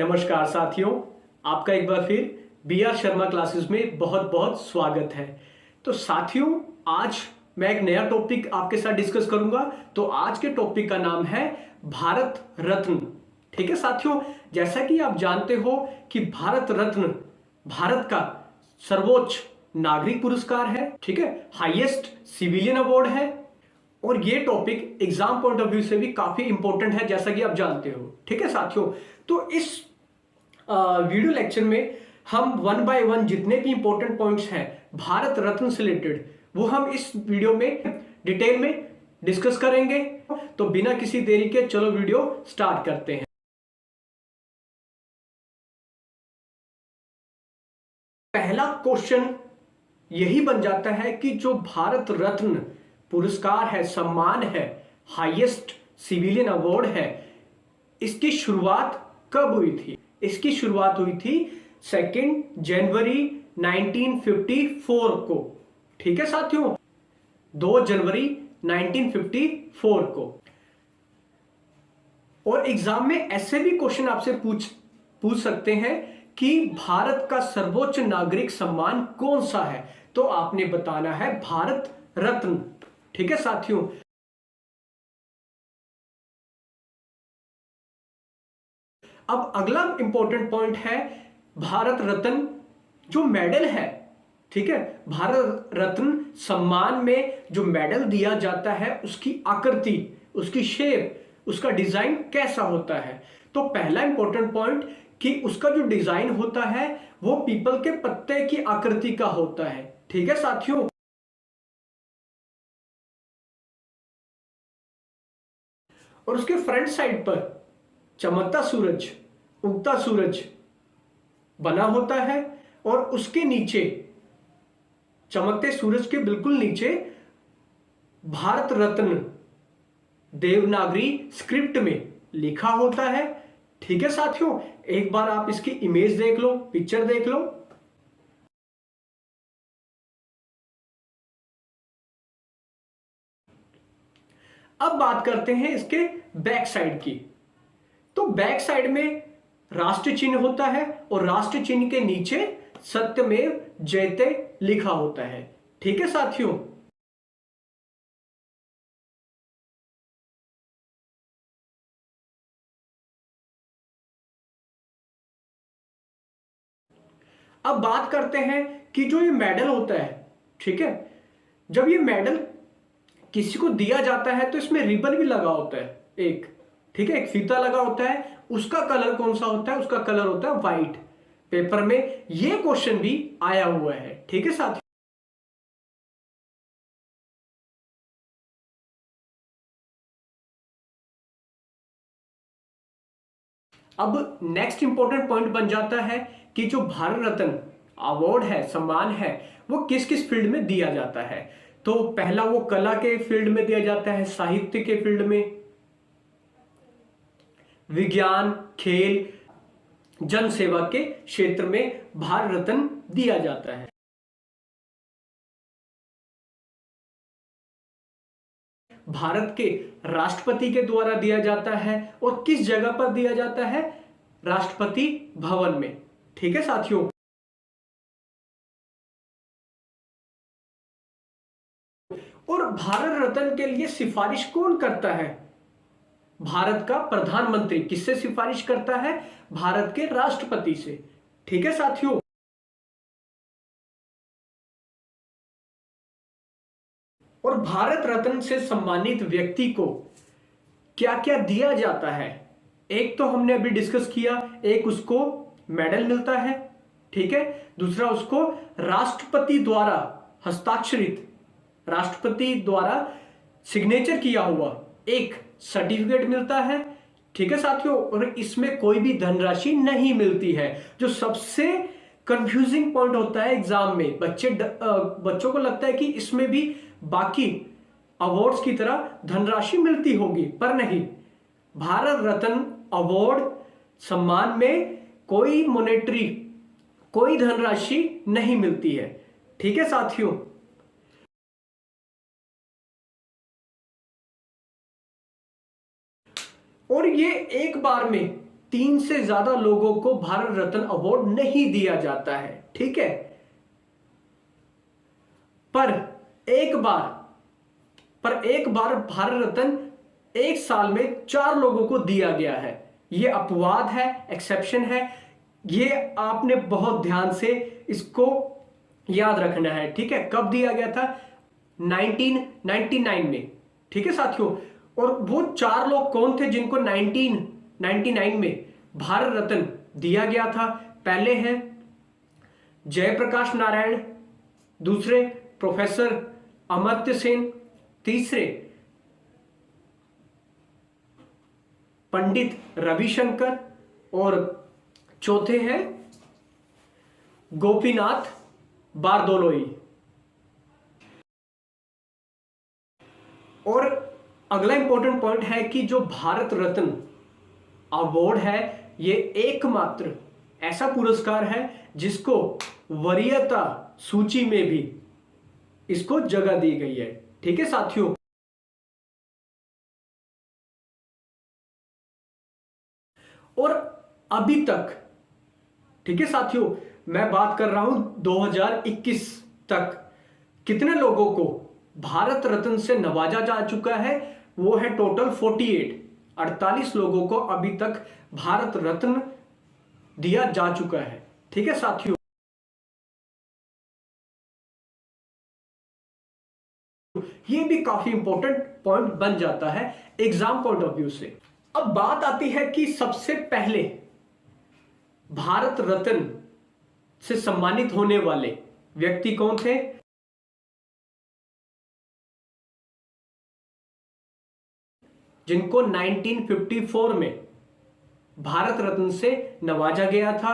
नमस्कार साथियों, आपका एक बार फिर बी आर शर्मा क्लासेस में बहुत बहुत स्वागत है। तो साथियों, आज मैं एक नया टॉपिक आपके साथ डिस्कस करूंगा। तो आज के टॉपिक का नाम है भारत रत्न। ठीक है साथियों, जैसा कि आप जानते हो कि भारत रत्न भारत का सर्वोच्च नागरिक पुरस्कार है। ठीक है, हाईएस्ट सिविलियन अवार्ड है और ये topic exam point of view से भी काफी इंपॉर्टेंट है, जैसा कि आप जानते हो। ठीक है साथियों, तो इस वीडियो लेक्चर में हम वन बाय वन जितने भी इंपॉर्टेंट पॉइंट्स हैं भारत रत्न से रिलेटेड, वो हम इस वीडियो में डिटेल में डिस्कस करेंगे। तो बिना किसी देरी के चलो वीडियो स्टार्ट करते हैं। पहला क्वेश्चन यही बन जाता है कि जो भारत रत्न पुरस्कार है, सम्मान है, हाईएस्ट सिविलियन अवार्ड है, इसकी शुरुआत कब हुई थी? इसकी शुरुआत हुई थी 2 जनवरी 1954 को। ठीक है साथियों, 2 जनवरी 1954 को। और एग्जाम में ऐसे भी क्वेश्चन आपसे पूछ सकते हैं कि भारत का सर्वोच्च नागरिक सम्मान कौन सा है, तो आपने बताना है भारत रत्न। ठीक है साथियों, अब अगला इंपॉर्टेंट पॉइंट है भारत रत्न जो मेडल है। ठीक है, भारत रत्न सम्मान में जो मेडल दिया जाता है उसकी आकृति, उसकी शेप, उसका डिजाइन कैसा होता है? तो पहला इंपॉर्टेंट पॉइंट कि उसका जो डिजाइन होता है वो पीपल के पत्ते की आकृति का होता है। ठीक है साथियों, और उसके फ्रंट साइड पर चमकता सूरज, उगता सूरज बना होता है और उसके नीचे, चमकते सूरज के बिल्कुल नीचे, भारत रत्न देवनागरी स्क्रिप्ट में लिखा होता है। ठीक है साथियों, एक बार आप इसकी इमेज देख लो, पिक्चर देख लो। अब बात करते हैं इसके बैक साइड की। तो बैक साइड में राष्ट्र चिन्ह होता है और राष्ट्र चिन्ह के नीचे सत्यमेव जयते लिखा होता है। ठीक है साथियों, अब बात करते हैं कि जो ये मेडल होता है, ठीक है, जब ये मेडल किसी को दिया जाता है तो इसमें रिबन भी लगा होता है एक। ठीक है, एक फीता लगा होता है, उसका कलर कौन सा होता है? उसका कलर होता है व्हाइट। पेपर में ये क्वेश्चन भी आया हुआ है। ठीक है साथियों, अब नेक्स्ट इंपॉर्टेंट पॉइंट बन जाता है कि जो भारत रत्न अवार्ड है, सम्मान है, वो किस किस फील्ड में दिया जाता है। तो पहला वो कला के फील्ड में दिया जाता है, साहित्य के फील्ड में, विज्ञान, खेल, जन सेवा के क्षेत्र में भारत रत्न दिया जाता है। भारत के राष्ट्रपति के द्वारा दिया जाता है और किस जगह पर दिया जाता है? राष्ट्रपति भवन में। ठीक है साथियों, और भारत रत्न के लिए सिफारिश कौन करता है? भारत का प्रधानमंत्री। किससे सिफारिश करता है? भारत के राष्ट्रपति से। ठीक है साथियों, और भारत रत्न से सम्मानित व्यक्ति को क्या क्या दिया जाता है? एक तो हमने अभी डिस्कस किया, एक उसको मेडल मिलता है। ठीक है, दूसरा उसको राष्ट्रपति द्वारा हस्ताक्षरित, राष्ट्रपति द्वारा सिग्नेचर किया हुआ एक सर्टिफिकेट मिलता है। ठीक है साथियों, और इसमें कोई भी धनराशि नहीं मिलती है, जो सबसे कंफ्यूजिंग पॉइंट होता है एग्जाम में। बच्चों को लगता है कि इसमें भी बाकी अवार्ड्स की तरह धनराशि मिलती होगी, पर नहीं। भारत रत्न अवार्ड सम्मान में कोई मॉनेटरी, कोई धनराशि नहीं मिलती है। ठीक है साथियों, और ये एक बार में 3 से ज्यादा लोगों को भारत रत्न अवार्ड नहीं दिया जाता है, ठीक है। पर एक बार भारत रत्न एक साल में 4 लोगों को दिया गया है। यह अपवाद है, एक्सेप्शन है। यह आपने बहुत ध्यान से इसको याद रखना है, ठीक है। कब दिया गया था? 1999 में, ठीक है साथियों। और वो 4 लोग कौन थे जिनको 1999 में भारत रत्न दिया गया था? पहले हैं जयप्रकाश नारायण, दूसरे प्रोफेसर अमर्त्य सेन, तीसरे पंडित रविशंकर और चौथे हैं गोपीनाथ बारदोलोई। और अगला इंपॉर्टेंट पॉइंट है कि जो भारत रत्न अवार्ड है ये एकमात्र ऐसा पुरस्कार है जिसको वरीयता सूची में भी इसको जगह दी गई है, ठीक है साथियों। और अभी तक, ठीक है साथियों, मैं बात कर रहा हूं 2021 तक कितने लोगों को भारत रत्न से नवाजा जा चुका है? वो है टोटल 48 लोगों को अभी तक भारत रत्न दिया जा चुका है, ठीक है साथियों। ये भी काफी इंपॉर्टेंट पॉइंट बन जाता है एग्जाम पॉइंट ऑफ व्यू से। अब बात आती है कि सबसे पहले भारत रत्न से सम्मानित होने वाले व्यक्ति कौन थे? जिनको 1954 में भारत रत्न से नवाजा गया था।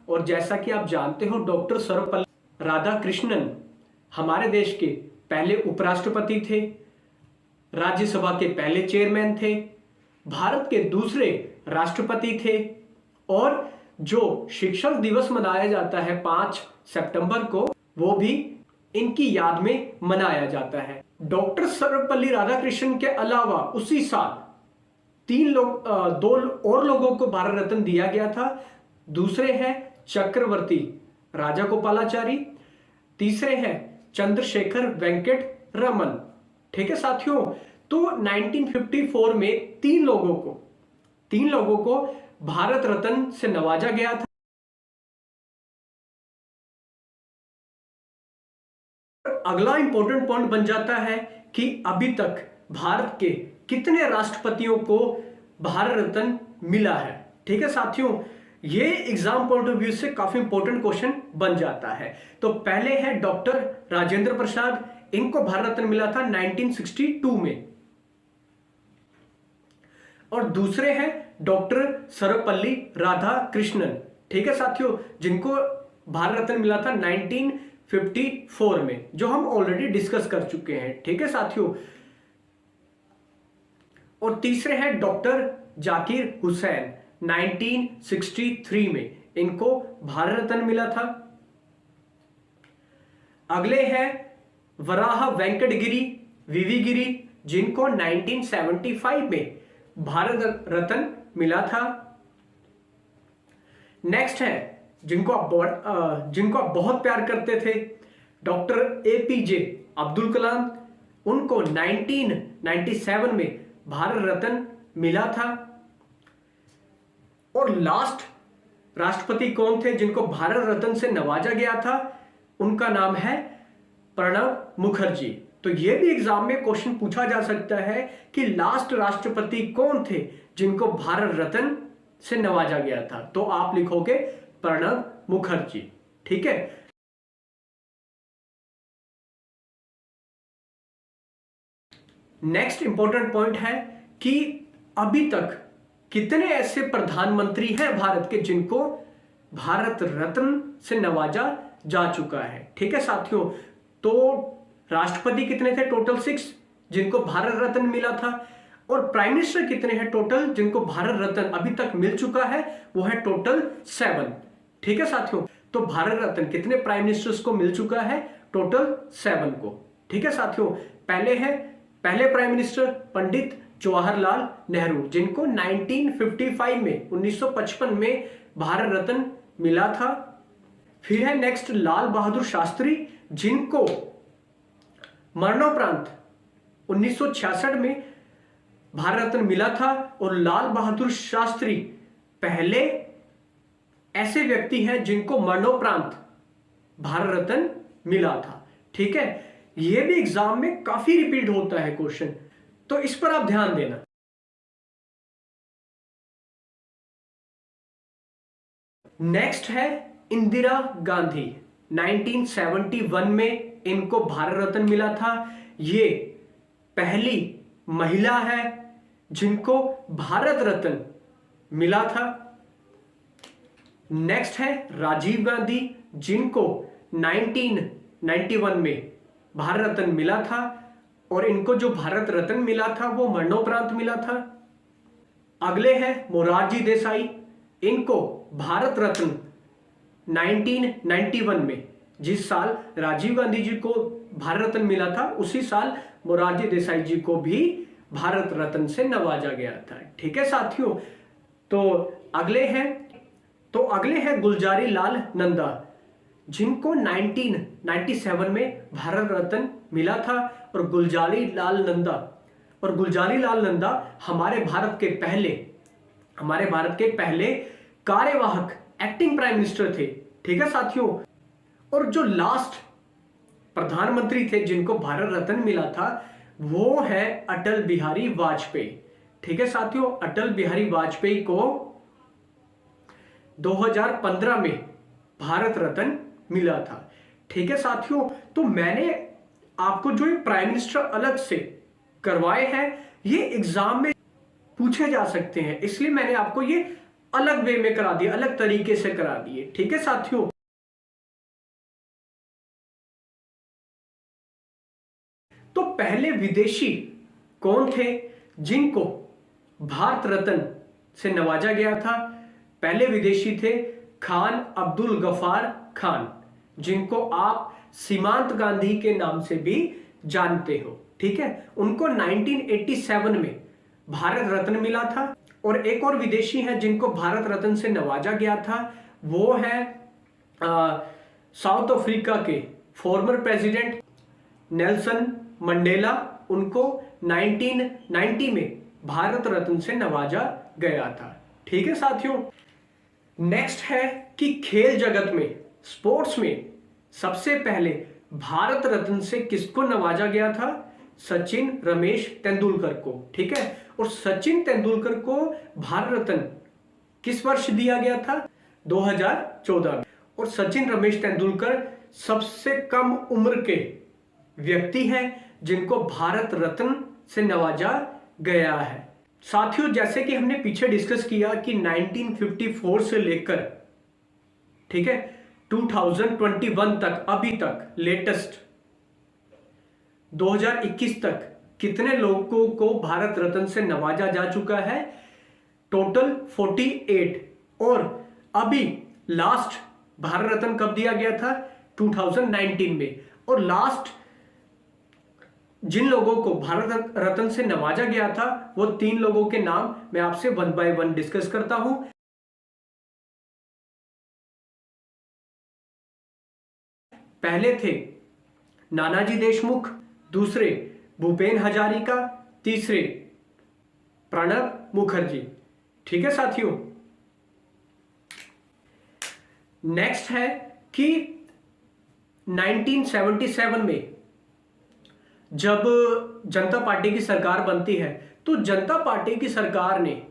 और जैसा कि आप जानते हो, डॉक्टर सर्वपल्ली राधाकृष्णन हमारे देश के पहले उपराष्ट्रपति थे, राज्यसभा के पहले चेयरमैन थे, भारत के दूसरे राष्ट्रपति थे। और जो शिक्षक दिवस मनाया जाता है 5 सितंबर को, वो भी इनकी याद में मनाया जाता है। डॉक्टर सर्वपल्ली राधाकृष्णन के अलावा उसी साल 2 और लोगों को भारत रत्न दिया गया था। दूसरे हैं चक्रवर्ती राजागोपालाचारी, तीसरे हैं चंद्रशेखर वेंकट रमन, ठीक है साथियों। तो 1954 में 3 लोगों को भारत रत्न से नवाजा गया था। अगला इंपॉर्टेंट पॉइंट बन जाता है कि अभी तक भारत के कितने राष्ट्रपतियों को भारत रत्न मिला है, ठीक है साथियों। ये एग्जाम पॉइंट ऑफ व्यू से काफी इंपॉर्टेंट क्वेश्चन बन जाता है। तो पहले है डॉक्टर राजेंद्र प्रसाद, इनको भारत रत्न मिला था 1962 में। और दूसरे हैं डॉक्टर सर्वपल्ली राधाकृष्णन, ठीक है साथियों, जिनको भारत रत्न मिला था 1954 में, जो हम ऑलरेडी डिस्कस कर चुके हैं, ठीक है साथियों। और तीसरे हैं डॉक्टर जाकिर हुसैन, 1963 में इनको भारत रत्न मिला था। अगले हैं वराह वेंकट गिरी, वीवी गिरी, जिनको 1975 में भारत रत्न मिला था। नेक्स्ट है जिनको आप बहुत प्यार करते थे, डॉक्टर एपीजे अब्दुल कलाम, उनको 1997 में भारत रत्न मिला था। और लास्ट राष्ट्रपति कौन थे जिनको भारत रत्न से नवाजा गया था? उनका नाम है प्रणब मुखर्जी। तो यह भी एग्जाम में क्वेश्चन पूछा जा सकता है कि लास्ट राष्ट्रपति कौन थे जिनको भारत रत्न से नवाजा गया था? तो आप लिखोगे प्रणब मुखर्जी, ठीक है। नेक्स्ट इंपॉर्टेंट पॉइंट है कि अभी तक कितने ऐसे प्रधानमंत्री हैं भारत के जिनको भारत रत्न से नवाजा जा चुका है, ठीक है साथियों। तो राष्ट्रपति कितने थे? टोटल 6 जिनको भारत रत्न मिला था। और प्राइम मिनिस्टर कितने हैं टोटल जिनको भारत रत्न अभी तक मिल चुका है? वो है टोटल 7, ठीक है साथियों। तो भारत रत्न कितने प्राइम मिनिस्टर्स को मिल चुका है? टोटल 7 को, ठीक है साथियों। पहले प्राइम मिनिस्टर पंडित जवाहरलाल नेहरू, जिनको 1955 में 1955 में भारत रत्न मिला था। फिर है नेक्स्ट लाल बहादुर शास्त्री, जिनको मरणोपरांत 1966 में भारत रत्न मिला था। और लाल बहादुर शास्त्री पहले ऐसे व्यक्ति हैं जिनको मरणोपरांत भारत रत्न मिला था। ठीक है, यह भी एग्जाम में काफी रिपीट होता है क्वेश्चन, तो इस पर आप ध्यान देना। नेक्स्ट है इंदिरा गांधी, 1971 में इनको भारत रत्न मिला था। ये पहली महिला है जिनको भारत रत्न मिला था। नेक्स्ट है राजीव गांधी, जिनको 1991 में भारत रत्न मिला था, और इनको जो भारत रत्न मिला था वो मरणोपरांत मिला था। अगले हैं मोरारजी देसाई, इनको भारत रत्न 1991 में, जिस साल राजीव गांधी जी को भारत रत्न मिला था उसी साल मोरारजी देसाई जी को भी भारत रत्न से नवाजा गया था। ठीक है साथियों, तो अगले हैं गुलजारी लाल नंदा, जिनको 1997 में भारत रत्न मिला था। और गुलजारी लाल नंदा हमारे भारत के पहले कार्यवाहक एक्टिंग प्राइम मिनिस्टर थे। ठीक है साथियों, और जो लास्ट प्रधानमंत्री थे जिनको भारत रत्न मिला था वो है अटल बिहारी वाजपेयी। ठीक है साथियों, अटल बिहारी वाजपेयी को 2015 में भारत रत्न मिला था। ठीक है साथियों, तो मैंने आपको जो ये प्राइम मिनिस्टर अलग से करवाए हैं ये एग्जाम में पूछे जा सकते हैं, इसलिए मैंने आपको ये अलग वे में करा दिया, अलग तरीके से करा दिए। ठीक है साथियों, तो पहले विदेशी कौन थे जिनको भारत रत्न से नवाजा गया था? पहले विदेशी थे खान अब्दुल गफार खान, जिनको आप सीमांत गांधी के नाम से भी जानते हो। ठीक है, उनको 1987 में भारत रत्न मिला था। और एक और विदेशी है जिनको भारत रत्न से नवाजा गया था, वो है साउथ अफ्रीका के फॉर्मर प्रेसिडेंट नेल्सन मंडेला। उनको 1990 में भारत रत्न से नवाजा गया था। ठीक है साथियों, नेक्स्ट है कि खेल जगत में, स्पोर्ट्स में सबसे पहले भारत रत्न से किसको नवाजा गया था? सचिन रमेश तेंदुलकर को। ठीक है, और सचिन तेंदुलकर को भारत रत्न किस वर्ष दिया गया था? 2014 में। और सचिन रमेश तेंदुलकर सबसे कम उम्र के व्यक्ति हैं जिनको भारत रत्न से नवाजा गया है। साथियों, जैसे कि हमने पीछे डिस्कस किया कि 1954 से लेकर, ठीक है, 2021 तक, अभी तक लेटेस्ट 2021 तक कितने लोगों को भारत रत्न से नवाजा जा चुका है? टोटल 48। और अभी लास्ट भारत रत्न कब दिया गया था? 2019 में। और लास्ट जिन लोगों को भारत रत्न से नवाजा गया था वो 3 लोगों के नाम मैं आपसे 1 बाय 1 डिस्कस करता हूं। पहले थे नानाजी देशमुख, दूसरे भूपेन हजारिका, तीसरे प्रणब मुखर्जी। ठीक है साथियों, नेक्स्ट है कि 1977 में जब जनता पार्टी की सरकार बनती है तो जनता पार्टी की सरकार ने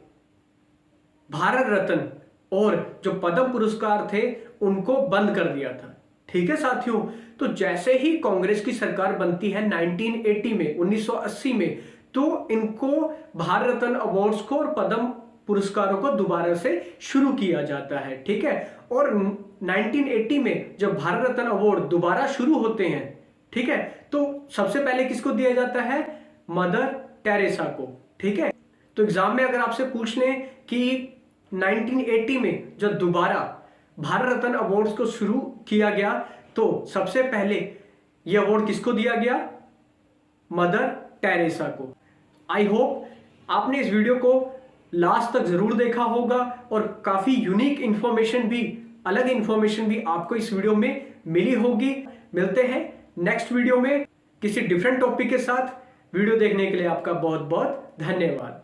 भारत रत्न और जो पद्म पुरस्कार थे उनको बंद कर दिया था। ठीक है साथियों, तो जैसे ही कांग्रेस की सरकार बनती है 1980 में, 1980 में, तो इनको भारत रत्न अवार्ड्स को और पद्म पुरस्कारों को दोबारा से शुरू किया जाता है। ठीक है, और 1980 में जब भारत रत्न अवार्ड दोबारा शुरू होते हैं, ठीक है, तो सबसे पहले किसको दिया जाता है? मदर टेरेसा को। ठीक है, तो एग्जाम में अगर आपसे पूछ लें कि 1980 में जब दोबारा भारत रत्न अवार्ड्स को शुरू किया गया तो सबसे पहले यह अवार्ड किसको दिया गया? मदर टेरेसा को। आई होप आपने इस वीडियो को लास्ट तक जरूर देखा होगा और काफी यूनिक इंफॉर्मेशन भी, अलग इंफॉर्मेशन भी आपको इस वीडियो में मिली होगी। मिलते हैं नेक्स्ट वीडियो में किसी डिफरेंट टॉपिक के साथ। वीडियो देखने के लिए आपका बहुत बहुत धन्यवाद।